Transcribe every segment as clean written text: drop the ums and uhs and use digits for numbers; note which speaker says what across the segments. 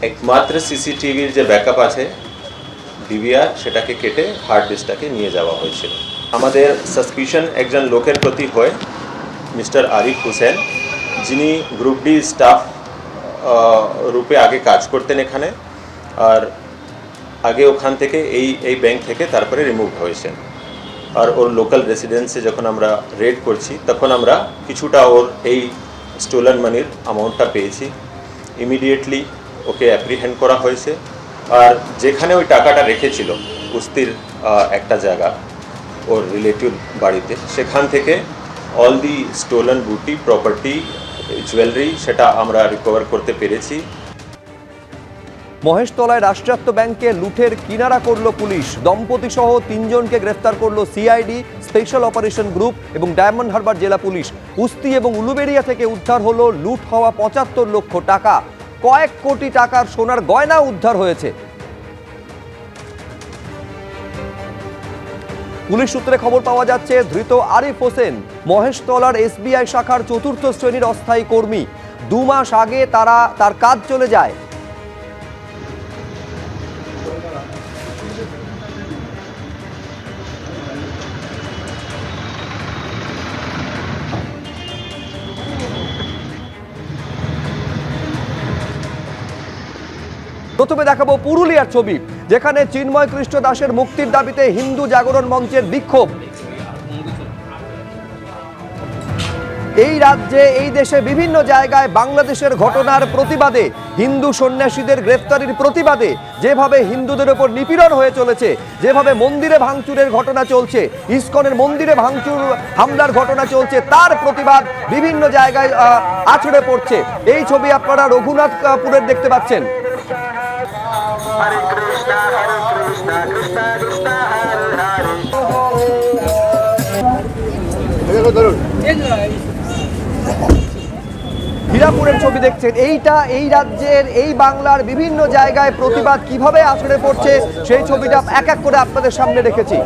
Speaker 1: একমাত্র সিসিটিভির যে ব্যাকআপ আছে ডিভিআর সেটাকে কেটে হার্ড ডিস্কটাকে নিয়ে যাওয়া হয়েছিল। আমাদের সাসপিশন একজন লোকের প্রতি হয় মিস্টার আরিফ হোসেন, যিনি গ্রুপ ডি স্টাফ রূপে আগে কাজ করতেন এখানে, আর আগে ওখান থেকে এই ব্যাংক থেকে তারপরে রিমুভ হয়েছেন। আর ওর লোকাল রেসিডেন্সে যখন আমরা রেড করছি তখন আমরা কিছুটা ওর এই স্টোলেন মানির অ্যামাউন্টটা পেয়েছি। ইমিডিয়েটলি ওকে অ্যাপ্রিহেন্ড করা হয়েছে। আর যেখানে ওই টাকাটা রেখেছিল কুস্তির একটা জায়গা ওর রিলেটিভ বাড়িতে, সেখান থেকে অল দি স্টোলেন বুটি প্রপার্টি জুয়েলারি সেটা আমরা রিকভার করতে পেরেছি।
Speaker 2: মহেশতলায় রাষ্ট্রায়ত্ত ব্যাংকে লুঠের কিনারা করল পুলিশ। দম্পতি সহ 3 জনকে গ্রেফতার করল সিআইডি, স্পেশাল অপারেশন গ্রুপ এবং ডায়মন্ড হারবার জেলা পুলিশ। উস্তি এবং উলুবেড়িয়া থেকে উদ্ধার হলো লুট হওয়া 75 লক্ষ টাকা। কয়েক কোটি টাকার সোনার গয়না উদ্ধার হয়েছে। পুলিশ সূত্রে খবর পাওয়া যাচ্ছে ধৃত আরিফ হোসেন মহেশতলার এসবিআই শাখার 4র্থ শ্রেণীর অস্থায়ী কর্মী। 2 মাস আগে তার কাজ চলে যায়। প্রথমে দেখাবো পুরুলিয়ার ছবি, যেখানে চিন্ময় কৃষ্ণ দাসের মুক্তির দাবিতে হিন্দু জাগরণ মঞ্চের বিক্ষোভ। এই রাজ্যে এই দেশে বিভিন্ন জায়গায় বাংলাদেশের ঘটনার প্রতিবাদে, হিন্দু সন্ন্যাসীদের গ্রেফতারির প্রতিবাদে, যেভাবে হিন্দুদের ওপর নিপীড়ন হয়ে চলেছে, যেভাবে মন্দিরে ভাঙচুরের ঘটনা চলছে, ইসকনের মন্দিরে ভাঙচুর হামলার ঘটনা চলছে, তার প্রতিবাদ বিভিন্ন জায়গায় আছড়ে পড়ছে। এই ছবি আপনারা রঘুনাথপুরের দেখতে পাচ্ছেন। হীরাপুরের ছবি দেখছেন। এইটা এই রাজ্যের, এই বাংলার বিভিন্ন জায়গায় প্রতিবাদ কিভাবে আছড়ে পড়ছে সেই ছবিটা এক এক করে আপনাদের সামনে রেখেছি।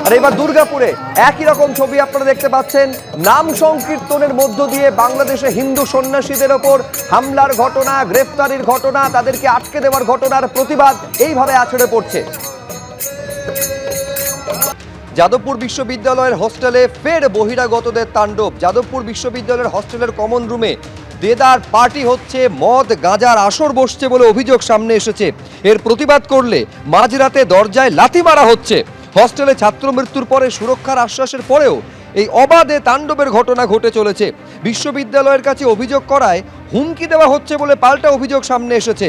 Speaker 2: আর এবার দুর্গাপুরে একই রকম ছবি আপনারা দেখতে পাচ্ছেন। নাম সংকীর্তনের মধ্য দিয়ে বাংলাদেশে হিন্দু সন্ন্যাসীদের ওপর হামলার ঘটনা, গ্রেফতারির ঘটনা, তাদেরকে আটকে দেওয়ার ঘটনার প্রতিবাদ এইভাবে আছড়ে পড়ছে। যাদবপুর বিশ্ববিদ্যালয়ের হোস্টেলে ফের বহিরাগতদের তাণ্ডব। যাদবপুর বিশ্ববিদ্যালয়ের হোস্টেলের কমন রুমে দেদার পার্টি হচ্ছে, মদ গাঁজার আসর বসছে বলে অভিযোগ সামনে এসেছে। এর প্রতিবাদ করলে মাঝরাতে দরজায় লাথি মারা হচ্ছে। হস্টেলে ছাত্র মৃত্যুর পরে সুরক্ষার আশ্বাসের পরেও এই অবাধে তাণ্ডবের ঘটনা ঘটে চলেছে। বিশ্ববিদ্যালয়ের কাছে অভিযোগ করায় হুমকি দেওয়া হচ্ছে বলে পাল্টা অভিযোগ সামনে এসেছে।